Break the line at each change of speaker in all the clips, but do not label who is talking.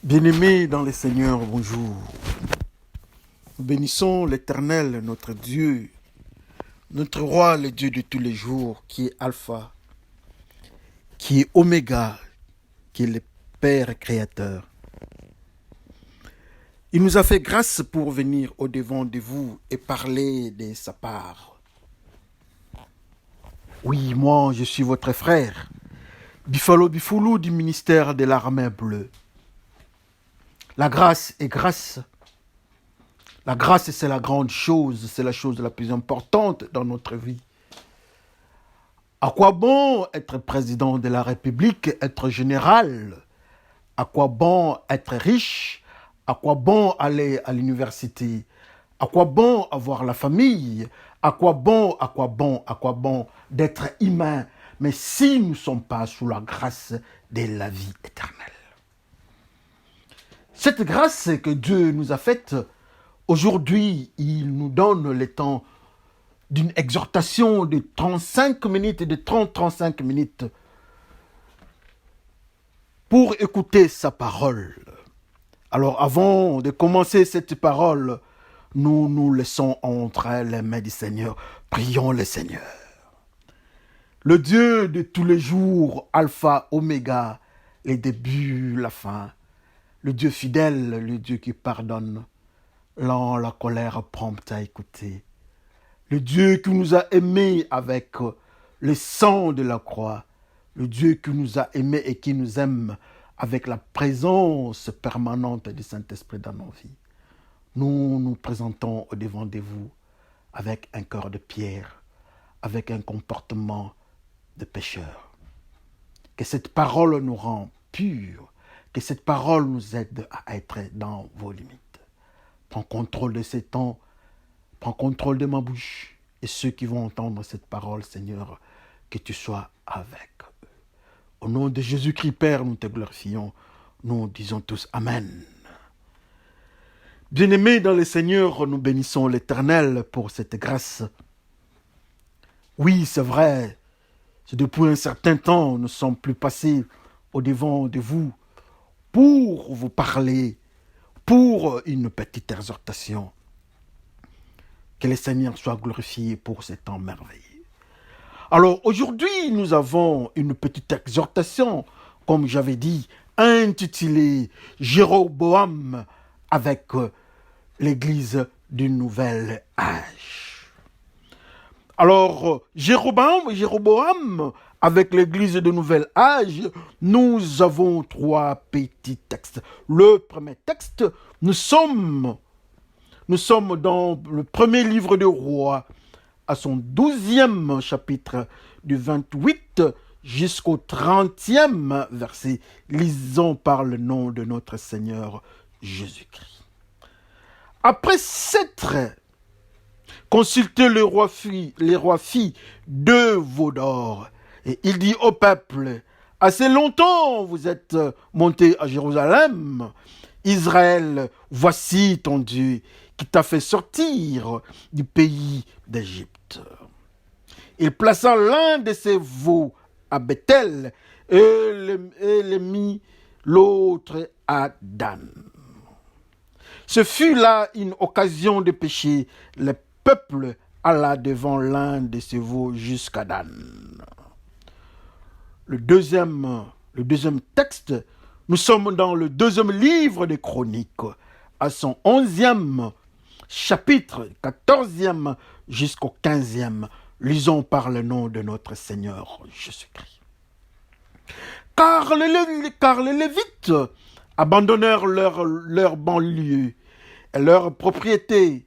Bien-aimés dans le Seigneur, bonjour. Nous bénissons l'Éternel, notre Dieu, notre Roi, le Dieu de tous les jours, qui est Alpha, qui est Oméga, qui est le Père créateur. Il nous a fait grâce pour venir au-devant de vous et parler de sa part. Oui, moi, je suis votre frère, Bifalo Bifoulou du ministère de l'Armée bleue. La grâce est grâce. La grâce, c'est la grande chose, c'est la chose la plus importante dans notre vie. À quoi bon être président de la République, être général? À quoi bon être riche? À quoi bon aller à l'université? À quoi bon avoir la famille? À quoi bon d'être humain? Mais si nous ne sommes pas sous la grâce de la vie éternelle. Cette grâce que Dieu nous a faite, aujourd'hui, il nous donne le temps d'une exhortation de 35 minutes, de 30-35 minutes, pour écouter sa parole. Alors, avant de commencer cette parole, nous nous laissons entre les mains du Seigneur. Prions le Seigneur. Le Dieu de tous les jours, Alpha, Oméga, les débuts, la fin. Le Dieu fidèle, le Dieu qui pardonne, lent la colère prompte à écouter. Le Dieu qui nous a aimés avec le sang de la croix. Le Dieu qui nous a aimés et qui nous aime avec la présence permanente du Saint-Esprit dans nos vies. Nous nous présentons au devant de vous avec un cœur de pierre, avec un comportement de pécheur. Que cette parole nous rend purs, que cette parole nous aide à être dans vos limites. Prends contrôle de ces temps, prends contrôle de ma bouche. Et ceux qui vont entendre cette parole, Seigneur, que tu sois avec eux. Au nom de Jésus-Christ, Père, nous te glorifions. Nous disons tous Amen. Bien-aimés dans le Seigneur, nous bénissons l'Éternel pour cette grâce. Oui, c'est vrai, c'est depuis un certain temps, nous ne sommes plus passés au-devant de vous pour vous parler, pour une petite exhortation. Que le Seigneur soit glorifié pour ce temps merveilleux. Alors aujourd'hui, nous avons une petite exhortation, comme j'avais dit, intitulée Jéroboam avec l'église du nouvel âge. Alors, Jéroboam avec l'église du nouvel âge, nous avons trois petits textes. Le premier texte, nous sommes dans le premier livre des rois, à son 12e chapitre, du 28 jusqu'au 30e verset. Lisons par le nom de notre Seigneur Jésus-Christ. Après s'être consulté les rois filles de Vaudor, et il dit au peuple, assez longtemps vous êtes montés à Jérusalem, Israël, voici ton Dieu qui t'a fait sortir du pays d'Égypte. Il plaça l'un de ses veaux à Bethel et le mit l'autre à Dan. Ce fut là une occasion de pécher. Le peuple alla devant l'un de ses veaux jusqu'à Dan. Le deuxième texte, nous sommes dans le deuxième livre des Chroniques, à son 11e chapitre, 14e jusqu'au 15e. Lisons par le nom de notre Seigneur Jésus-Christ. Car les Lévites abandonnèrent leur banlieue et leurs propriétés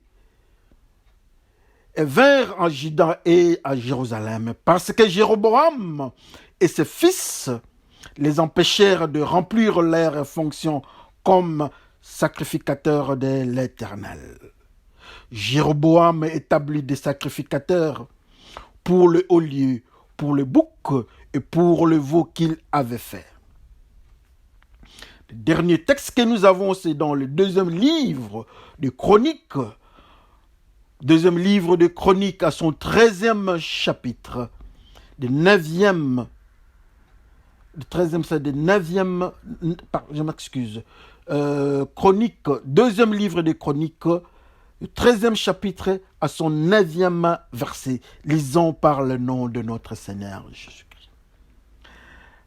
et vinrent en Juda et à Jérusalem, parce que Jéroboam et ses fils les empêchèrent de remplir leurs fonctions comme sacrificateurs de l'Éternel. Jéroboam établit des sacrificateurs pour le haut lieu, pour le bouc et pour le veau qu'il avait fait. Le dernier texte que nous avons, c'est dans le deuxième livre de Chroniques. Deuxième livre de Chroniques à son 13e chapitre, du 9e, je m'excuse, Chroniques, deuxième livre des Chroniques, le 13e chapitre à son 9e verset. Lisons par le nom de notre Seigneur Jésus-Christ.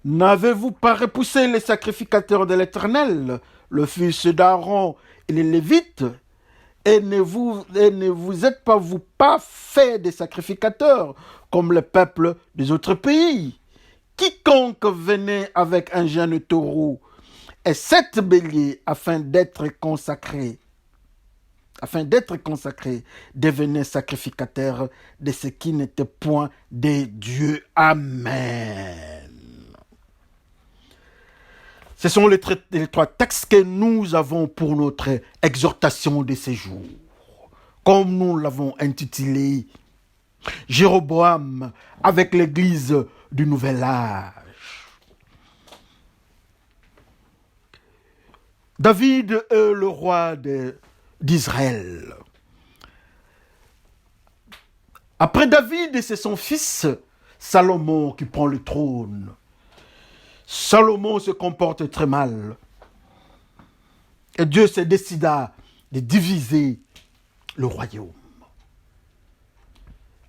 N'avez-vous pas repoussé les sacrificateurs de l'Éternel, le fils d'Aaron et les Lévites, et ne vous êtes pas fait des sacrificateurs comme le peuple des autres pays? Quiconque venait avec un jeune taureau et 7 béliers afin d'être consacré, devenait sacrificateur de ce qui n'était point des dieux. Amen. Ce sont les 3 textes que nous avons pour notre exhortation de ces jours. Comme nous l'avons intitulé, Jéroboam avec l'église du nouvel âge. David est le roi d'Israël. Après David, c'est son fils Salomon qui prend le trône. Salomon se comporte très mal. Et Dieu se décida de diviser le royaume.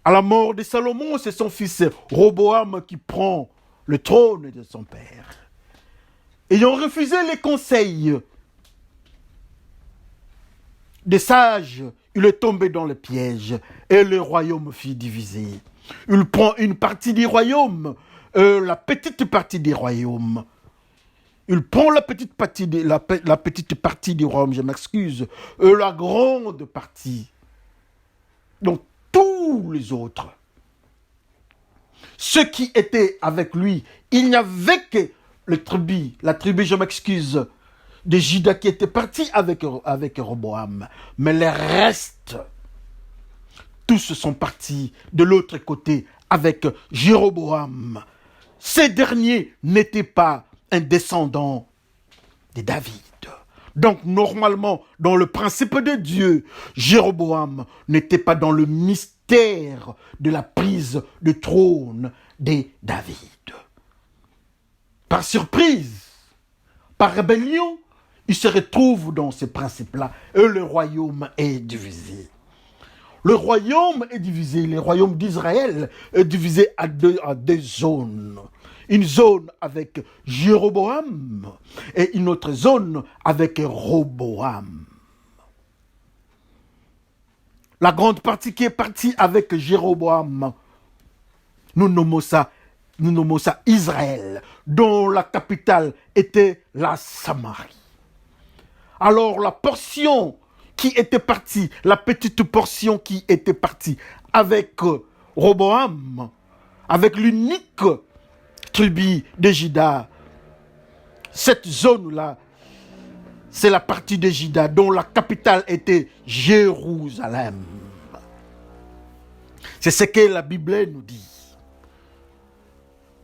À la mort de Salomon, c'est son fils Roboam qui prend le trône de son père. Ayant refusé les conseils des sages, il est tombé dans le piège et le royaume fut divisé. Il prend une partie du royaume, la petite partie du royaume. Il prend la petite partie du royaume, je m'excuse, la grande partie. Donc, tous les autres, ceux qui étaient avec lui, il n'y avait que la tribu, je m'excuse, de Juda qui était parti avec Roboam. Mais les restes, tous sont partis de l'autre côté avec Jéroboam. Ces derniers n'étaient pas un descendant de David. Donc, normalement, dans le principe de Dieu, Jéroboam n'était pas dans le mystère de la prise de trône de David. Par surprise, par rébellion, il se retrouve dans ce principe-là et le royaume est divisé. Le royaume est divisé, le royaume d'Israël est divisé à deux zones. Une zone avec Jéroboam et une autre zone avec Roboam. La grande partie qui est partie avec Jéroboam, nous nommons ça Israël, dont la capitale était la Samarie. Alors la portion qui était partie, la petite portion qui était partie avec Roboam, avec l'unique tribu de Juda, cette zone-là, c'est la partie de Juda dont la capitale était Jérusalem. C'est ce que la Bible nous dit.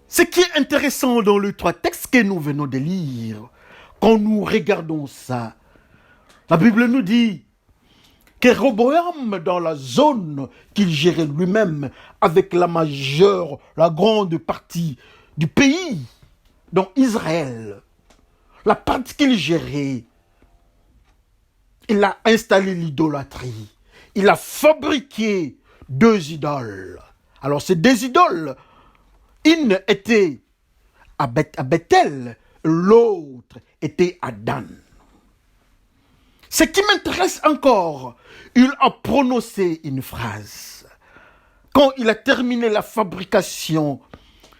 Ce qui est intéressant dans les 3 textes que nous venons de lire, quand nous regardons ça, la Bible nous dit que Roboam, dans la zone qu'il gérait lui-même, avec la grande partie du pays, donc Israël, la partie qu'il gérait, il a installé l'idolâtrie. Il a fabriqué 2 idoles. Alors ces 2 idoles, une était à Bethel, l'autre était à Dan. Ce qui m'intéresse encore, il a prononcé une phrase. Quand il a terminé la fabrication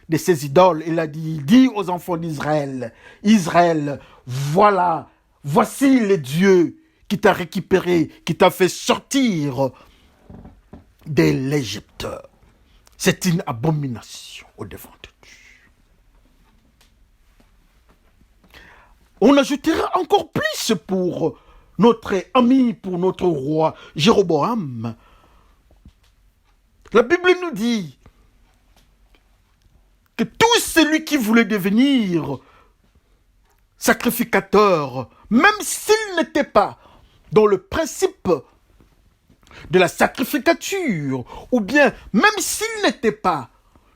de ces idoles, il a dit aux enfants d'Israël, Israël, voici le Dieu qui t'a récupéré, qui t'a fait sortir de l'Égypte. C'est une abomination au devant de Dieu. On ajoutera encore plus pour notre ami, pour notre roi Jéroboam. La Bible nous dit que tout celui qui voulait devenir sacrificateur, même s'il n'était pas dans le principe de la sacrificature, ou bien même s'il n'était pas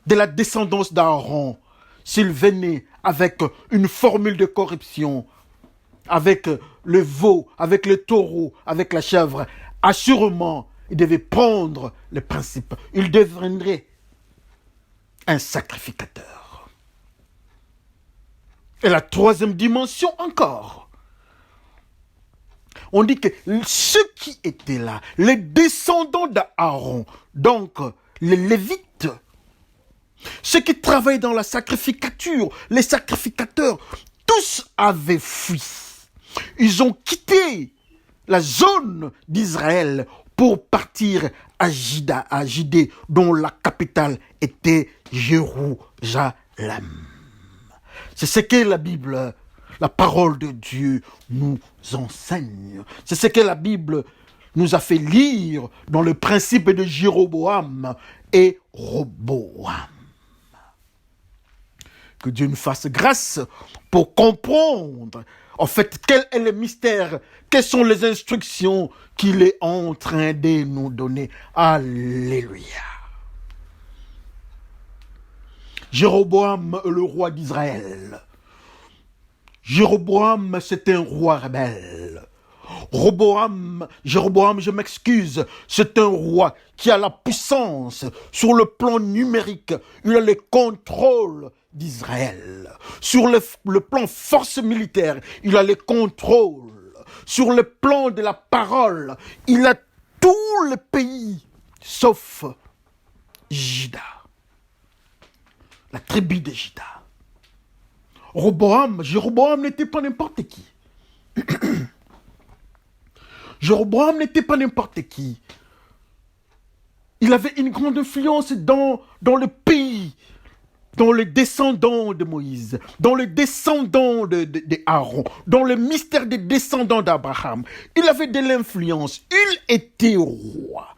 de la descendance d'Aaron, s'il venait avec une formule de corruption, avec le veau, avec le taureau, avec la chèvre, assurément, il devait prendre le principe. Il deviendrait un sacrificateur. Et la troisième dimension encore. On dit que ceux qui étaient là, les descendants d'Aaron, donc les Lévites, ceux qui travaillaient dans la sacrificature, les sacrificateurs, tous avaient fui. Ils ont quitté la zone d'Israël pour partir à Judée, dont la capitale était Jérusalem. C'est ce que la Bible, la parole de Dieu nous enseigne. C'est ce que la Bible nous a fait lire dans le principe de Jéroboam et Roboam. Que Dieu nous fasse grâce pour comprendre, en fait, quel est le mystère, quelles sont les instructions qu'il est en train de nous donner. Alléluia. Jéroboam, le roi d'Israël. Jéroboam, c'est un roi rebelle. Jéroboam, je m'excuse, c'est un roi qui a la puissance sur le plan numérique. Il a le contrôle d'Israël. Sur le plan force militaire, il a le contrôle. Sur le plan de la parole, il a tout le pays, sauf Juda, la tribu de Juda. Jéroboam n'était pas n'importe qui. Jéroboam n'était pas n'importe qui. Il avait une grande influence dans le pays, dans les descendants de Moïse, dans les descendants d'Aaron, dans le mystère des descendants d'Abraham. Il avait de l'influence. Il était roi.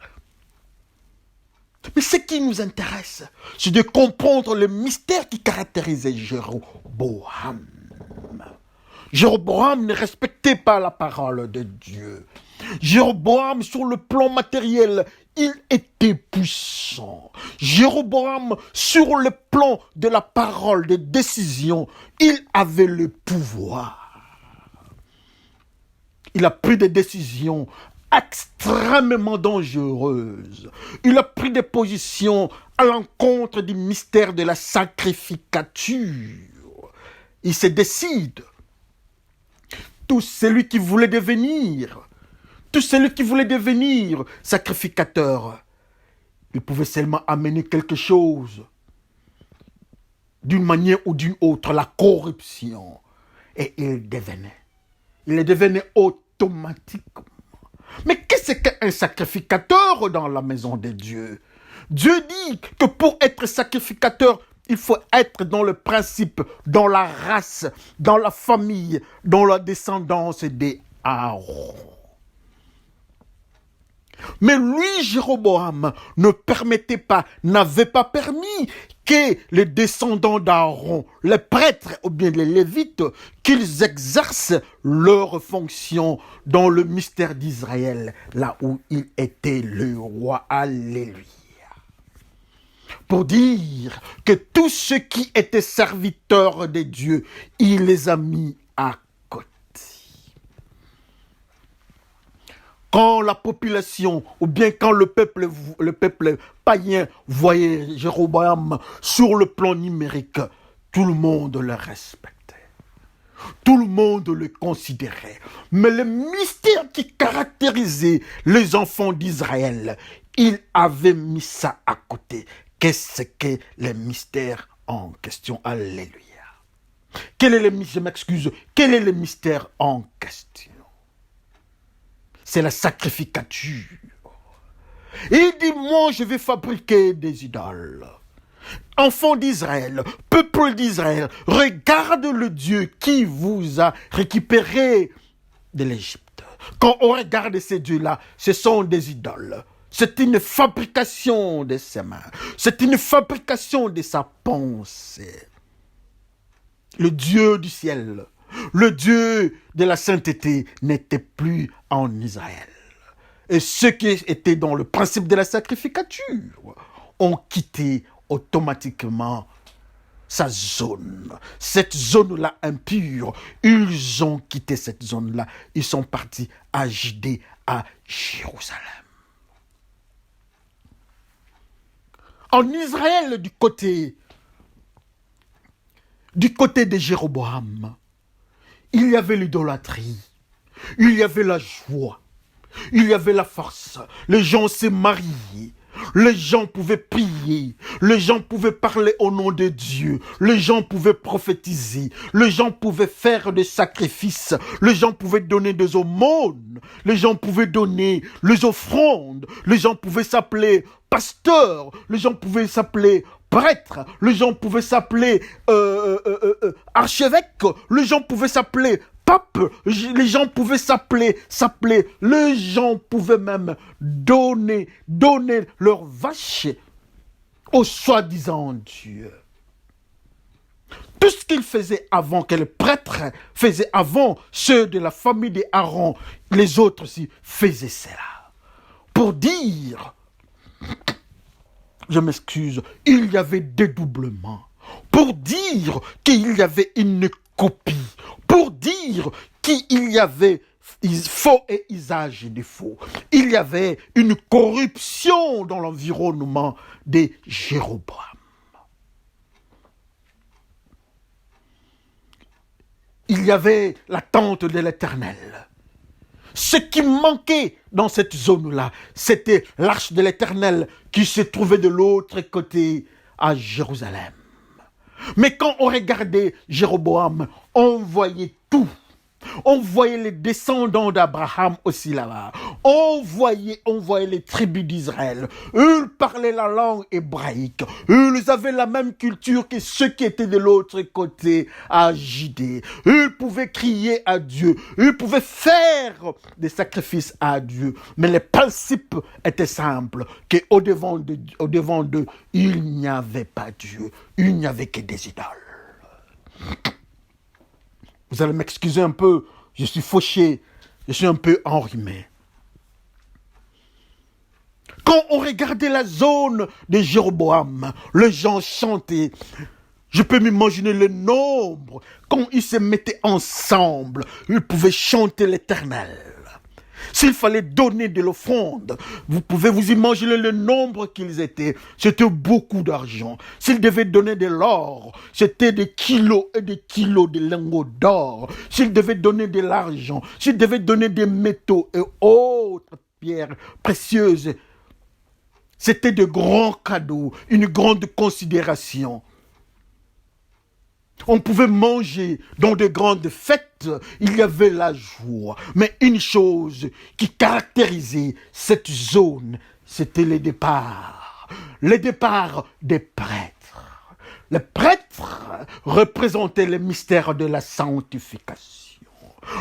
Mais ce qui nous intéresse, c'est de comprendre le mystère qui caractérisait Jéroboam. Jéroboam ne respectait pas la parole de Dieu. Jéroboam, sur le plan matériel, il était puissant. Jéroboam, sur le plan de la parole, de décision, il avait le pouvoir. Il a pris des décisions extrêmement dangereuses. Il a pris des positions à l'encontre du mystère de la sacrificature. Il se décide. Tout celui qui voulait devenir sacrificateur, il pouvait seulement amener quelque chose, d'une manière ou d'une autre, la corruption. Et il le devenait automatiquement. Mais qu'est-ce qu'un sacrificateur dans la maison de Dieu? Dieu dit que pour être sacrificateur, il faut être dans le principe, dans la race, dans la famille, dans la descendance d'Aaron. Mais lui, Jéroboam, n'avait pas permis que les descendants d'Aaron, les prêtres ou bien les lévites, qu'ils exercent leur fonction dans le mystère d'Israël, là où il était le roi. Alléluia. Pour dire que tous ceux qui étaient serviteurs de Dieu, il les a mis à côté. Quand la population, ou bien quand le peuple païen voyait Jéroboam sur le plan numérique, tout le monde le respectait. Tout le monde le considérait. Mais le mystère qui caractérisait les enfants d'Israël, il avait mis ça à côté. Qu'est-ce que le mystère en question? Alléluia. Quel est le mystère en question? C'est la sacrificature. Et il dit, moi je vais fabriquer des idoles. Enfants d'Israël, peuple d'Israël, regarde le Dieu qui vous a récupéré de l'Égypte. Quand on regarde ces dieux-là, ce sont des idoles. C'est une fabrication de ses mains. C'est une fabrication de sa pensée. Le Dieu du ciel, le Dieu de la sainteté n'était plus en Israël. Et ceux qui étaient dans le principe de la sacrificature ont quitté automatiquement sa zone. Cette zone-là impure, ils ont quitté cette zone-là. Ils sont partis à Judée, à Jérusalem. En Israël, du côté de Jéroboam, il y avait l'idolâtrie, il y avait la joie, il y avait la force. Les gens se mariaient, les gens pouvaient prier, les gens pouvaient parler au nom de Dieu, les gens pouvaient prophétiser, les gens pouvaient faire des sacrifices, les gens pouvaient donner des aumônes, les gens pouvaient donner les offrandes, les gens pouvaient s'appeler pasteurs, les gens pouvaient s'appeler prêtres, les gens pouvaient s'appeler archevêques, les gens pouvaient s'appeler papes, les gens pouvaient s'appeler, les gens pouvaient même donner leurs vaches au soi-disant Dieu. Tout ce qu'ils faisaient avant, que les prêtres faisaient avant, ceux de la famille d'Aaron, les autres aussi faisaient cela. Pour dire, je m'excuse, il y avait dédoublement. Pour dire qu'il y avait une copie. Pour dire qu'il y avait faux et usage de faux. Il y avait une corruption dans l'environnement de Jéroboam. Il y avait la tente de l'Éternel. Ce qui manquait dans cette zone-là, c'était l'arche de l'Éternel qui se trouvait de l'autre côté à Jérusalem. Mais quand on regardait Jéroboam, on voyait tout. On voyait les descendants d'Abraham aussi là-bas. On voyait les tribus d'Israël. Ils parlaient la langue hébraïque. Ils avaient la même culture que ceux qui étaient de l'autre côté à Judée. Ils pouvaient crier à Dieu. Ils pouvaient faire des sacrifices à Dieu. Mais le principe était simple, qu'au devant d'eux, il n'y avait pas Dieu. Il n'y avait que des idoles. Vous allez m'excuser un peu, je suis fauché, je suis un peu enrhumé. Quand on regardait la zone de Jéroboam, les gens chantaient. Je peux m'imaginer le nombre. Quand ils se mettaient ensemble, ils pouvaient chanter l'Éternel. S'il fallait donner de l'offrande, vous pouvez vous imaginer le nombre qu'ils étaient. C'était beaucoup d'argent. S'ils devaient donner de l'or, c'était des kilos et des kilos de lingots d'or. S'ils devaient donner de l'argent, s'ils devaient donner des métaux et autres pierres précieuses, c'était de grands cadeaux, une grande considération. On pouvait manger dans de grandes fêtes, il y avait la joie. Mais une chose qui caractérisait cette zone, c'était les départs. Les départs des prêtres. Les prêtres représentaient le mystère de la sanctification.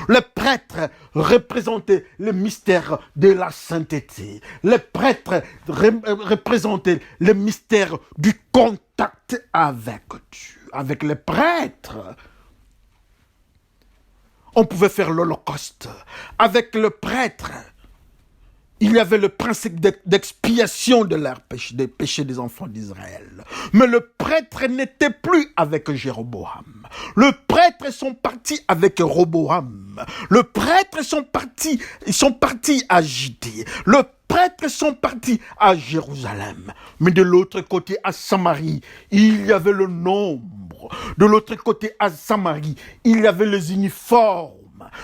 Les prêtres représentaient le mystère de la sainteté. Les prêtres représentaient le mystère du contact avec Dieu. Avec les prêtres, on pouvait faire l'Holocauste. Avec le prêtre, il y avait le principe d'expiation de leurs péchés, des péchés des enfants d'Israël. Mais le prêtre n'était plus avec Jéroboam. Le prêtre sont partis avec Roboam. Le prêtre sont partis à Judée. Le prêtres sont partis à Jérusalem. Mais de l'autre côté, à Samarie, il y avait le nombre. De l'autre côté, à Samarie, il y avait les uniformes.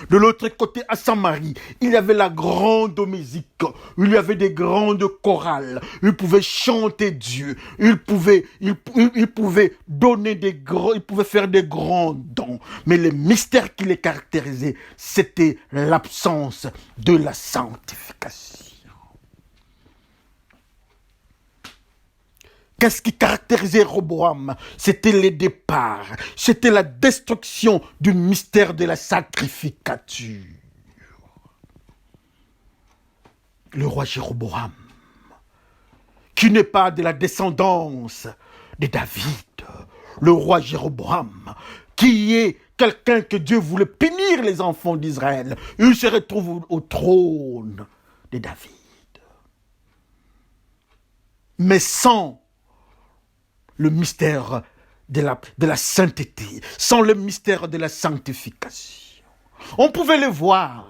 De l'autre côté, à Samarie, il y avait la grande musique. Il y avait des grandes chorales. Ils pouvaient chanter Dieu. Ils pouvaient donner ils pouvaient faire des grands dons. Mais le mystère qui les caractérisait, c'était l'absence de la sanctification. Qu'est-ce qui caractérisait Roboam? C'était les départs, c'était la destruction du mystère de la sacrificature. Le roi Jéroboam, qui n'est pas de la descendance de David, le roi Jéroboam, qui est quelqu'un que Dieu voulait punir les enfants d'Israël, il se retrouve au trône de David. Mais sans le mystère de la sainteté, sans le mystère de la sanctification. On pouvait le voir.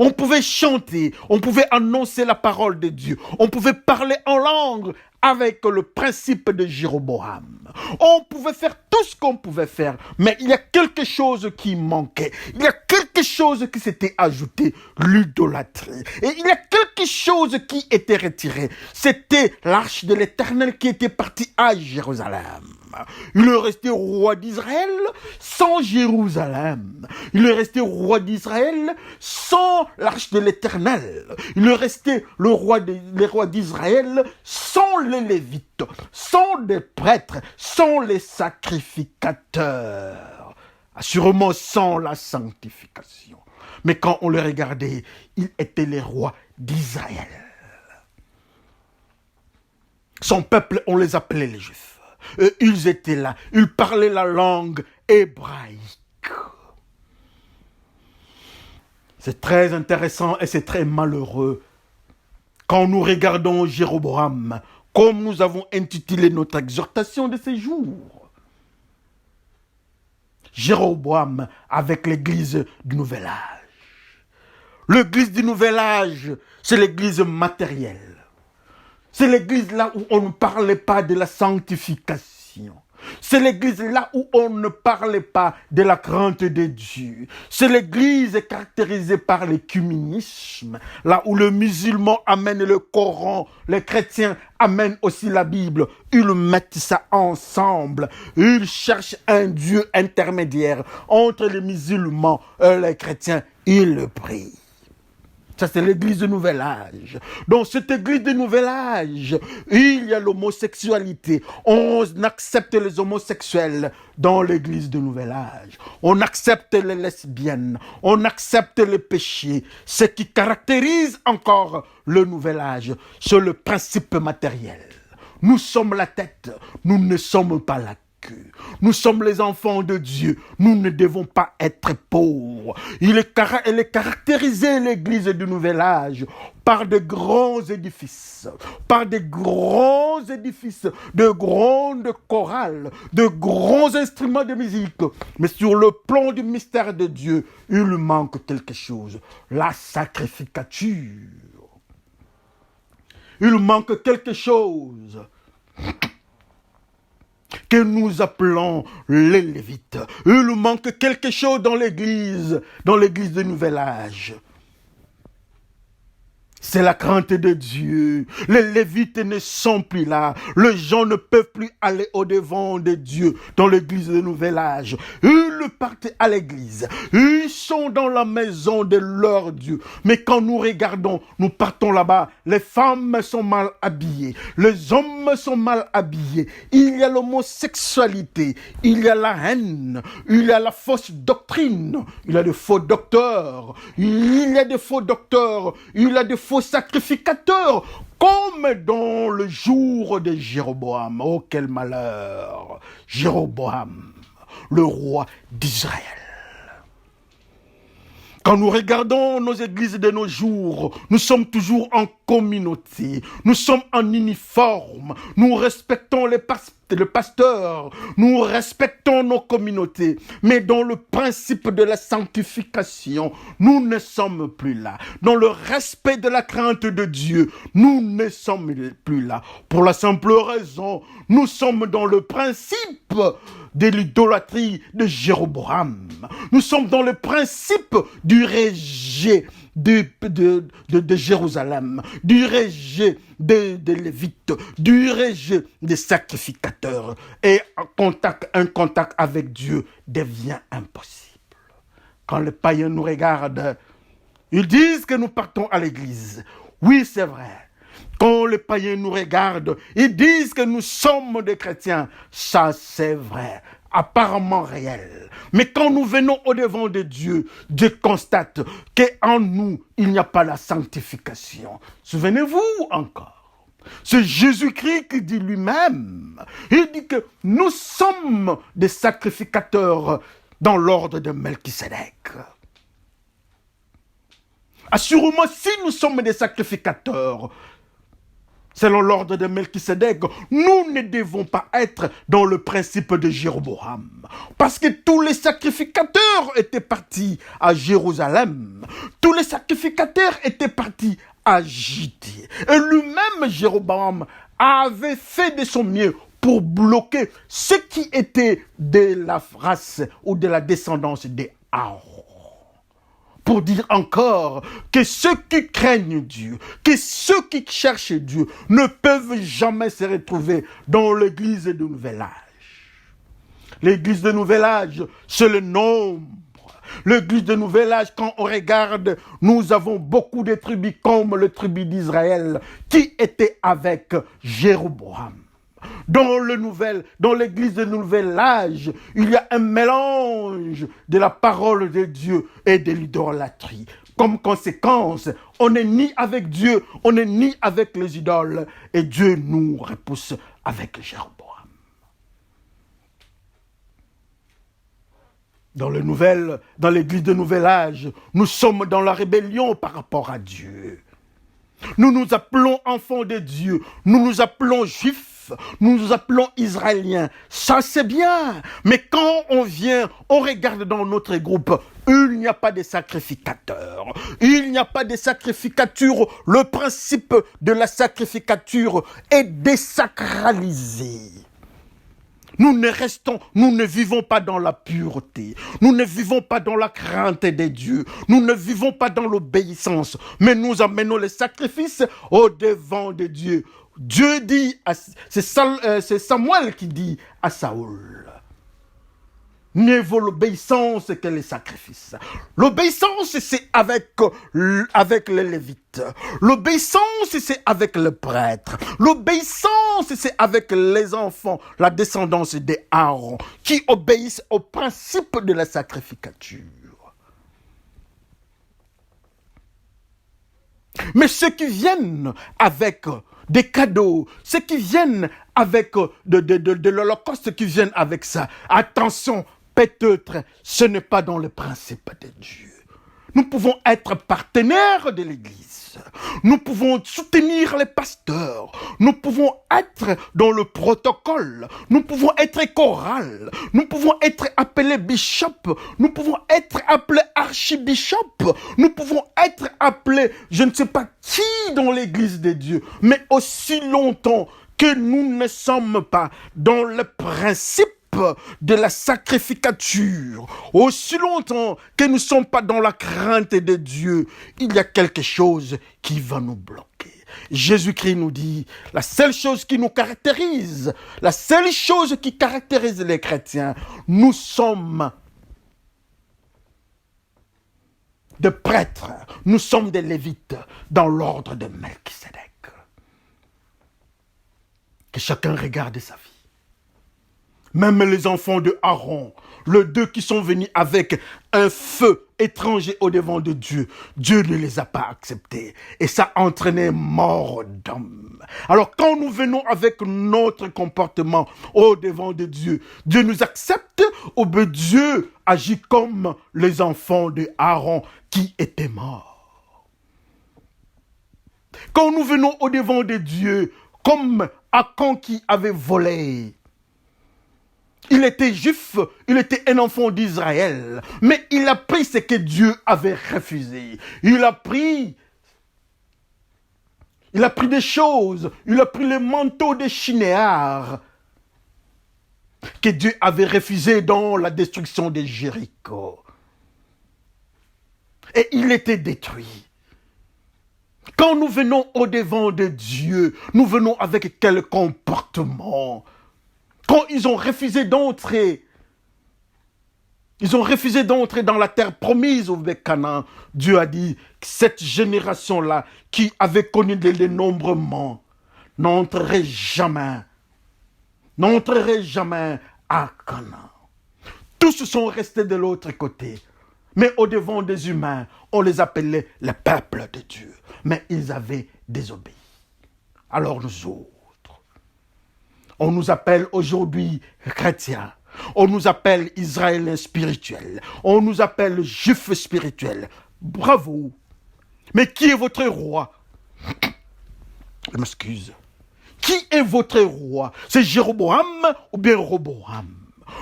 On pouvait chanter, on pouvait annoncer la parole de Dieu, on pouvait parler en langue avec le principe de Jéroboam. On pouvait faire tout ce qu'on pouvait faire, mais il y a quelque chose qui manquait. Il y a quelque chose qui s'était ajouté, l'idolâtrie. Et il y a quelque chose qui était retiré. C'était l'arche de l'Éternel qui était partie à Jérusalem. Il est resté roi d'Israël sans Jérusalem. Il est resté roi d'Israël sans l'arche de l'Éternel. Il est resté le roi d'Israël sans les Lévites, sans des prêtres, sans les sacrificateurs. Assurément sans la sanctification. Mais quand on le regardait, il était le roi d'Israël. Son peuple, on les appelait les Juifs. Ils étaient là, ils parlaient la langue hébraïque. C'est très intéressant et c'est très malheureux quand nous regardons Jéroboam, comme nous avons intitulé notre exhortation de ces jours. Jéroboam avec l'église du Nouvel Âge. L'église du Nouvel Âge, c'est l'église matérielle. C'est l'église là où on ne parlait pas de la sanctification. C'est l'église là où on ne parlait pas de la crainte de Dieu. C'est l'église caractérisée par l'écuménisme, là où le musulman amène le Coran, les chrétiens amènent aussi la Bible. Ils mettent ça ensemble. Ils cherchent un Dieu intermédiaire entre les musulmans et les chrétiens. Ils le prient. Ça, c'est l'église du Nouvel Âge. Dans cette église du Nouvel Âge, il y a l'homosexualité. On accepte les homosexuels dans l'église du Nouvel Âge. On accepte les lesbiennes. On accepte les péchés. Ce qui caractérise encore le Nouvel Âge, c'est le principe matériel. Nous sommes la tête, nous ne sommes pas la queue. Nous sommes les enfants de Dieu. Nous ne devons pas être pauvres. Elle est caractérisée, l'église du Nouvel Âge, par de grands édifices, de grandes chorales, de grands instruments de musique. Mais sur le plan du mystère de Dieu, il manque quelque chose. La sacrificature. Il manque quelque chose que nous appelons les Lévites. Il manque quelque chose dans l'église du Nouvel Âge. C'est la crainte de Dieu. Les Lévites ne sont plus là. Les gens ne peuvent plus aller au-devant de Dieu dans l'église du Nouvel Âge. Ils partent à l'église. Ils sont dans la maison de leur Dieu. Mais quand nous regardons, nous partons là-bas. Les femmes sont mal habillées. Les hommes sont mal habillés. Il y a l'homosexualité. Il y a la haine. Il y a la fausse doctrine. Il y a des faux docteurs. Il y a des faux docteurs. Il y a des faux sacrificateurs, comme dans le jour de Jéroboam. Oh, quel malheur! Jéroboam, le roi d'Israël. Quand nous regardons nos églises de nos jours, nous sommes toujours en communauté, nous sommes en uniforme, nous respectons le pasteur, nous respectons nos communautés, mais dans le principe de la sanctification, nous ne sommes plus là. Dans le respect de la crainte de Dieu, nous ne sommes plus là. Pour la simple raison, nous sommes dans le principe de l'idolâtrie de Jéroboam. Nous sommes dans le principe du rejet de Jérusalem, du rejet des Lévites, du rejet des sacrificateurs. Et un contact avec Dieu devient impossible. Quand les païens nous regardent, ils disent que nous partons à l'église. Oui, c'est vrai. Quand les païens nous regardent, ils disent que nous sommes des chrétiens. Ça, c'est vrai, apparemment réel. Mais quand nous venons au-devant de Dieu, Dieu constate qu'en nous, il n'y a pas la sanctification. Souvenez-vous encore. C'est Jésus-Christ qui dit lui-même. Il dit que nous sommes des sacrificateurs dans l'ordre de Melchisédek. Assurément, si nous sommes des sacrificateurs, selon l'ordre de Melchisédek, nous ne devons pas être dans le principe de Jéroboam. Parce que tous les sacrificateurs étaient partis à Jérusalem. Tous les sacrificateurs étaient partis à Judée. Et lui-même, Jéroboam, avait fait de son mieux pour bloquer ce qui était de la race ou de la descendance des Aaron. Pour dire encore que ceux qui craignent Dieu, que ceux qui cherchent Dieu ne peuvent jamais se retrouver dans l'église de Nouvel Âge. L'église de Nouvel Âge, c'est le nombre. L'église de Nouvel Âge, quand on regarde, nous avons beaucoup de tribus comme le tribu d'Israël qui était avec Jéroboam. Dans l'église de Nouvel Âge, il y a un mélange de la parole de Dieu et de l'idolâtrie. Comme conséquence, on n'est ni avec Dieu, on n'est ni avec les idoles, et Dieu nous repousse avec Jéroboam. Dans l'église de Nouvel Âge, nous sommes dans la rébellion par rapport à Dieu. Nous nous appelons enfants de Dieu, nous nous appelons juifs, nous nous appelons israéliens. Ça c'est bien, mais quand on vient, on regarde dans notre groupe, il n'y a pas de sacrificateur, il n'y a pas de sacrificature. Le principe de la sacrificature est désacralisé. Nous ne vivons pas dans la pureté. Nous ne vivons pas dans la crainte des dieux. Nous ne vivons pas dans l'obéissance. Mais nous amenons les sacrifices au devant de Dieu. Dieu dit, c'est Samuel qui dit à Saoul, ne vaut l'obéissance que les sacrifices. L'obéissance, c'est avec les Lévites. L'obéissance, c'est avec le prêtre. L'obéissance, c'est avec les enfants, la descendance des Aaron, qui obéissent au principe de la sacrificature. Mais ceux qui viennent avec des cadeaux, ceux qui viennent avec de l'Holocauste, qui viennent avec ça, attention, peut-être ce n'est pas dans le principe de Dieu. Nous pouvons être partenaires de l'Église. Nous pouvons soutenir les pasteurs. Nous pouvons être dans le protocole. Nous pouvons être chorale. Nous pouvons être appelés bishop. Nous pouvons être appelés archibishop. Nous pouvons être appelés je ne sais pas qui dans l'Église de Dieu. Mais aussi longtemps que nous ne sommes pas dans le principe de la sacrificature, aussi longtemps que nous ne sommes pas dans la crainte de Dieu, il y a quelque chose qui va nous bloquer. Jésus-Christ nous dit, la seule chose qui nous caractérise, la seule chose qui caractérise les chrétiens, nous sommes des prêtres, nous sommes des lévites dans l'ordre de Melchisédek. Que chacun regarde sa vie. Même les enfants de Aaron, les deux qui sont venus avec un feu étranger au devant de Dieu, Dieu ne les a pas acceptés. Et ça a entraîné mort d'homme. Alors quand nous venons avec notre comportement au devant de Dieu, Dieu nous accepte ou bien Dieu agit comme les enfants de Aaron qui étaient morts. Quand nous venons au devant de Dieu, comme Achan qui avait volé, il était juif, il était un enfant d'Israël, mais il a pris ce que Dieu avait refusé. Il a pris des choses, il a pris le manteau de Shinéar que Dieu avait refusé dans la destruction de Jéricho. Et il était détruit. Quand nous venons au devant de Dieu, nous venons avec quel comportement? Quand ils ont refusé d'entrer dans la terre promise au Canaan, Dieu a dit que cette génération-là, qui avait connu le dénombrement, n'entrerait jamais à Canaan. Tous sont restés de l'autre côté. Mais au devant des humains, on les appelait le peuple de Dieu. Mais ils avaient désobéi. Alors nous autres, on nous appelle aujourd'hui chrétiens. On nous appelle Israéliens spirituels. On nous appelle juifs spirituels. Bravo. Mais qui est votre roi? Je m'excuse. Qui est votre roi? C'est Jéroboam ou bien Roboam?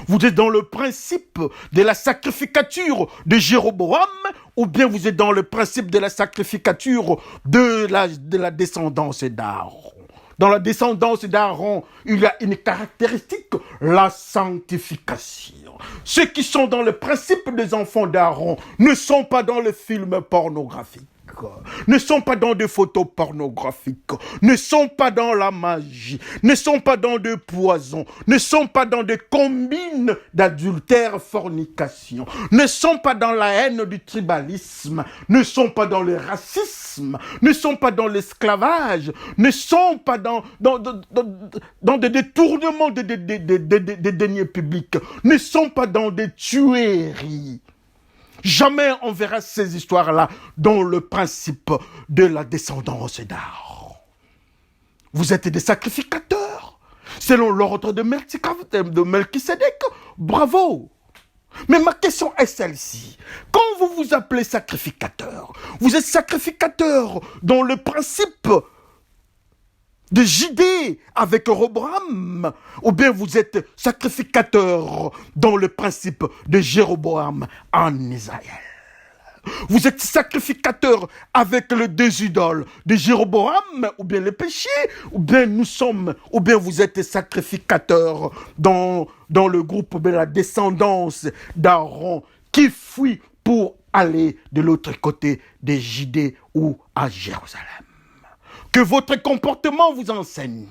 Vous êtes dans le principe de la sacrificature de Jéroboam ou bien vous êtes dans le principe de la sacrificature de la descendance d'Aaron? Dans la descendance d'Aaron, il y a une caractéristique, la sanctification. Ceux qui sont dans le principe des enfants d'Aaron ne sont pas dans le film pornographique, ne sont pas dans des photos pornographiques, ne sont pas dans la magie, ne sont pas dans des poisons, ne sont pas dans des combines d'adultère, fornication, ne sont pas dans la haine du tribalisme, ne sont pas dans le racisme, ne sont pas dans l'esclavage, ne sont pas dans des détournements des deniers publics, ne sont pas dans des tueries. Jamais on verra ces histoires-là dans le principe de la descendance d'Aaron. Vous êtes des sacrificateurs, selon l'ordre de Melchisédek. Bravo! Mais ma question est celle-ci. Quand vous vous appelez sacrificateur, vous êtes sacrificateur dans le principe de Judée avec Roboam, ou bien vous êtes sacrificateur dans le principe de Jéroboam en Israël. Vous êtes sacrificateur avec les deux idoles de Jéroboam, ou bien le péché, ou bien vous êtes sacrificateur dans le groupe de la descendance d'Aaron qui fuit pour aller de l'autre côté de Judée ou à Jérusalem. Que votre comportement vous enseigne.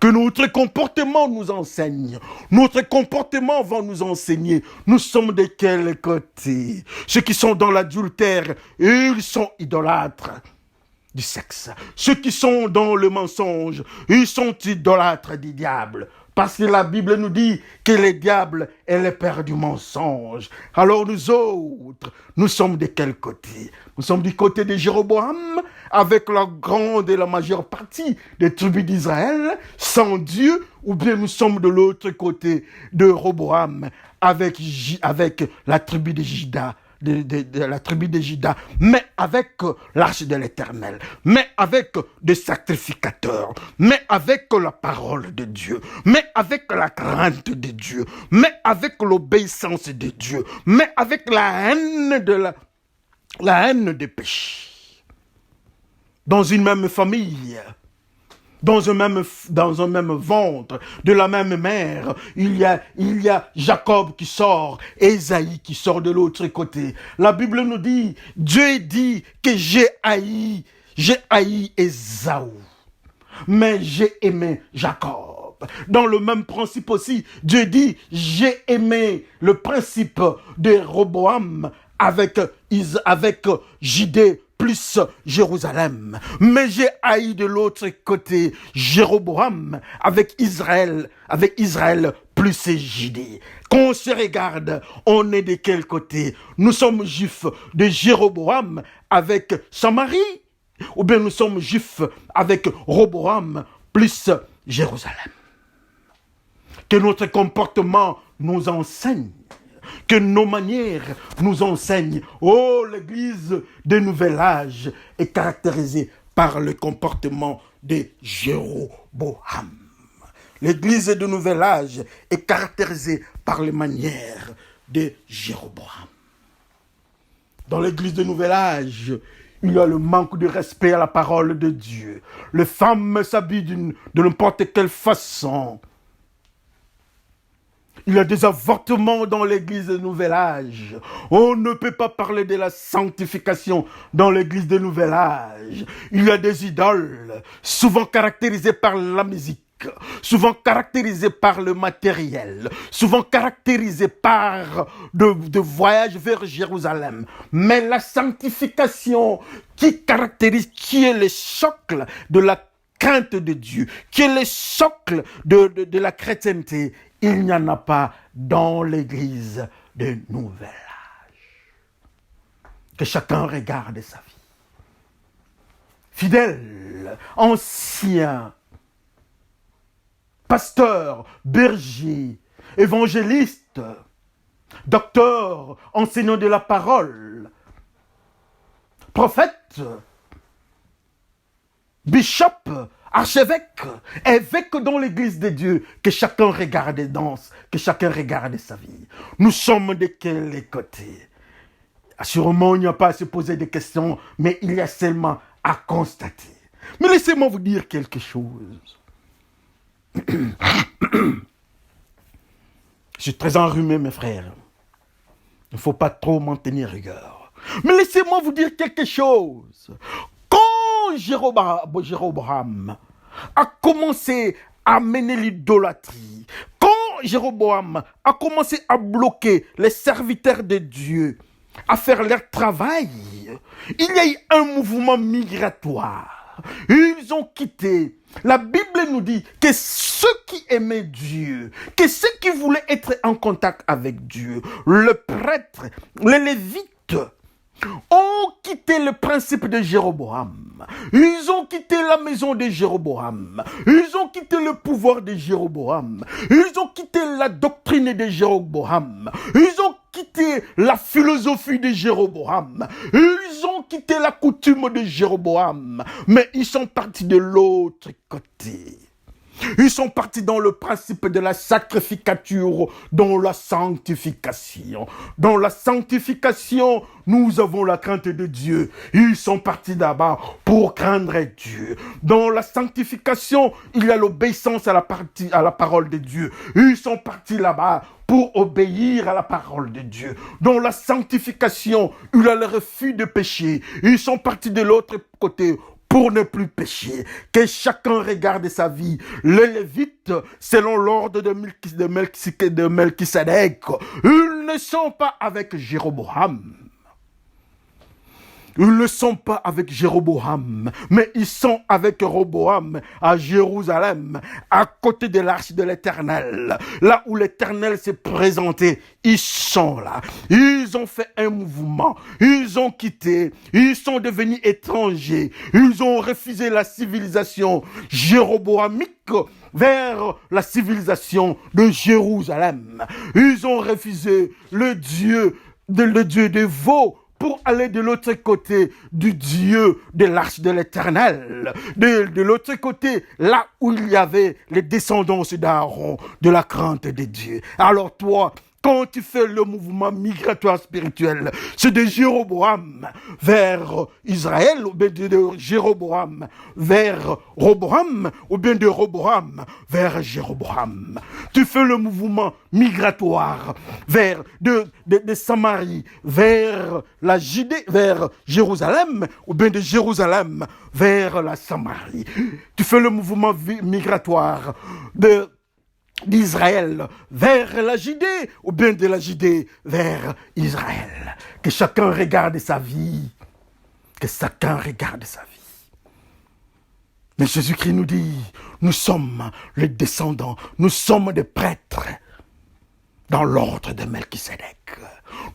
Que notre comportement nous enseigne. Notre comportement va nous enseigner. Nous sommes de quel côté? Ceux qui sont dans l'adultère, ils sont idolâtres du sexe. Ceux qui sont dans le mensonge, ils sont idolâtres du diable. Parce que la Bible nous dit que le diable est le père du mensonge. Alors nous autres, nous sommes de quel côté? Nous sommes du côté de Jéroboam, avec la grande et la majeure partie des tribus d'Israël, sans Dieu, ou bien nous sommes de l'autre côté de Roboam, avec la tribu de Juda, de la tribu de Juda, mais avec l'arche de l'Éternel, mais avec des sacrificateurs, mais avec la parole de Dieu, mais avec la crainte de Dieu, mais avec l'obéissance de Dieu, mais avec la haine des péchés. Dans une même famille, dans un même ventre, de la même mère, il y a Jacob qui sort, Ésaïe qui sort de l'autre côté. La Bible nous dit, Dieu dit que j'ai haï Ésaü, mais j'ai aimé Jacob. Dans le même principe aussi, Dieu dit, j'ai aimé le principe de Roboam avec Judée plus Jérusalem. Mais j'ai haï de l'autre côté Jéroboam avec Israël plus Judée. Qu'on se regarde, on est de quel côté? Nous sommes juifs de Jéroboam avec Samarie, ou bien nous sommes juifs avec Roboam plus Jérusalem. Que notre comportement nous enseigne, que nos manières nous enseignent. Oh, l'église du nouvel âge est caractérisée par le comportement de Jéroboam. L'église du nouvel âge est caractérisée par les manières de Jéroboam. Dans l'église du nouvel âge, il y a le manque de respect à la parole de Dieu. Les femmes s'habillent de n'importe quelle façon. Il y a des avortements dans l'église de nouvel âge. On ne peut pas parler de la sanctification dans l'église de nouvel âge. Il y a des idoles, souvent caractérisées par la musique, souvent caractérisées par le matériel, souvent caractérisées par de voyages vers Jérusalem. Mais la sanctification qui est le socle de la crainte de Dieu, qui est le socle de la chrétienté, il n'y en a pas dans l'église de nouvel âge. Que chacun regarde sa vie. Fidèle, ancien, pasteur, berger, évangéliste, docteur, enseignant de la parole, prophète, bishop, archevêque, évêque dans l'église de Dieu, que chacun regarde et danse, que chacun regarde sa vie. Nous sommes de quel côté? Assurément, il n'y a pas à se poser des questions, mais il y a seulement à constater. Mais laissez-moi vous dire quelque chose. Je suis très enrhumé, mes frères. Il ne faut pas trop m'en tenir rigueur. Mais laissez-moi vous dire quelque chose. Quand Jéroboam a commencé à mener l'idolâtrie, quand Jéroboam a commencé à bloquer les serviteurs de Dieu, à faire leur travail, il y a eu un mouvement migratoire. Ils ont quitté. La Bible nous dit que ceux qui aimaient Dieu, que ceux qui voulaient être en contact avec Dieu, le prêtre, les lévites, ont quitté le principe de Jéroboam. Ils ont quitté la maison de Jéroboam. Ils ont quitté le pouvoir de Jéroboam. Ils ont quitté la doctrine de Jéroboam. Ils ont quitté la philosophie de Jéroboam. Ils ont quitté la coutume de Jéroboam. Mais ils sont partis de l'autre côté. Ils sont partis dans le principe de la sacrificature, dans la sanctification. Dans la sanctification, nous avons la crainte de Dieu. Ils sont partis d'abord pour craindre Dieu. Dans la sanctification, il y a l'obéissance à la parole de Dieu. Ils sont partis là-bas pour obéir à la parole de Dieu. Dans la sanctification, il y a le refus de péché. Ils sont partis de l'autre côté pour ne plus pécher. Que chacun regarde sa vie. Les Lévites, selon l'ordre de Melchisedec, ils ne sont pas avec Jéroboam. Ils ne sont pas avec Jéroboam, mais ils sont avec Roboam à Jérusalem, à côté de l'arche de l'Éternel. Là où l'Éternel s'est présenté, ils sont là. Ils ont fait un mouvement. Ils ont quitté. Ils sont devenus étrangers. Ils ont refusé la civilisation jéroboamique vers la civilisation de Jérusalem. Ils ont refusé le Dieu des veaux pour aller de l'autre côté du Dieu de l'arche de l'Éternel, de l'autre côté, là où il y avait les descendants d'Aaron, de la crainte de Dieu. Alors toi, quand tu fais le mouvement migratoire spirituel, c'est de Jéroboam vers Israël, ou bien de Jéroboam vers Roboam, ou bien de Roboam vers Jéroboam. Tu fais le mouvement migratoire vers de Samarie vers la Judée, vers Jérusalem, ou bien de Jérusalem vers la Samarie. Tu fais le mouvement migratoire d'Israël vers la Judée, ou bien de la Judée vers Israël. Que chacun regarde sa vie. Que chacun regarde sa vie. Mais Jésus-Christ nous dit, nous sommes les descendants, nous sommes des prêtres dans l'ordre de Melchisedec.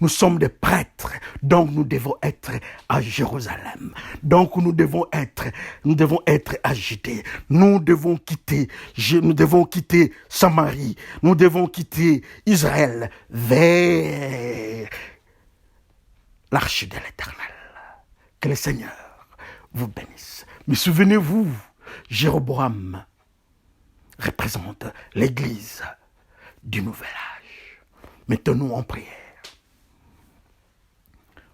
Nous sommes des prêtres, donc nous devons être à Jérusalem. Donc nous devons être à Judée. Nous devons quitter Samarie. Nous devons quitter Israël vers l'arche de l'Éternel. Que le Seigneur vous bénisse. Mais souvenez-vous, Jéroboam représente l'Église du Nouvel Âge. Mettons-nous en prière.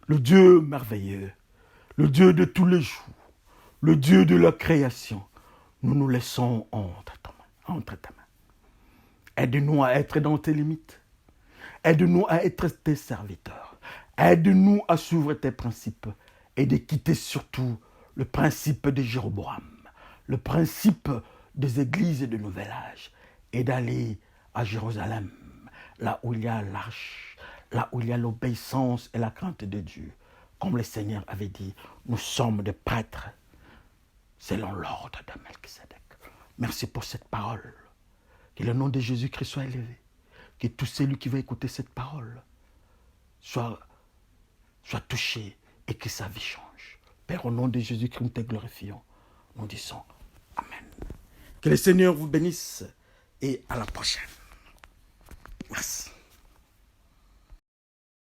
Le Dieu merveilleux, le Dieu de tous les jours, le Dieu de la création, nous nous laissons entre ta main. Aide-nous à être dans tes limites. Aide-nous à être tes serviteurs. Aide-nous à suivre tes principes et de quitter surtout le principe de Jéroboam, le principe des églises de Nouvel Âge et d'aller à Jérusalem, là où il y a l'arche, là où il y a l'obéissance et la crainte de Dieu. Comme le Seigneur avait dit, nous sommes des prêtres selon l'ordre de Melchisedec. Merci pour cette parole. Que le nom de Jésus-Christ soit élevé. Que tout celui qui va écouter cette parole soit touché et que sa vie change. Père, au nom de Jésus-Christ, nous te glorifions. Nous disons Amen. Que le Seigneur vous bénisse et à la prochaine. Merci.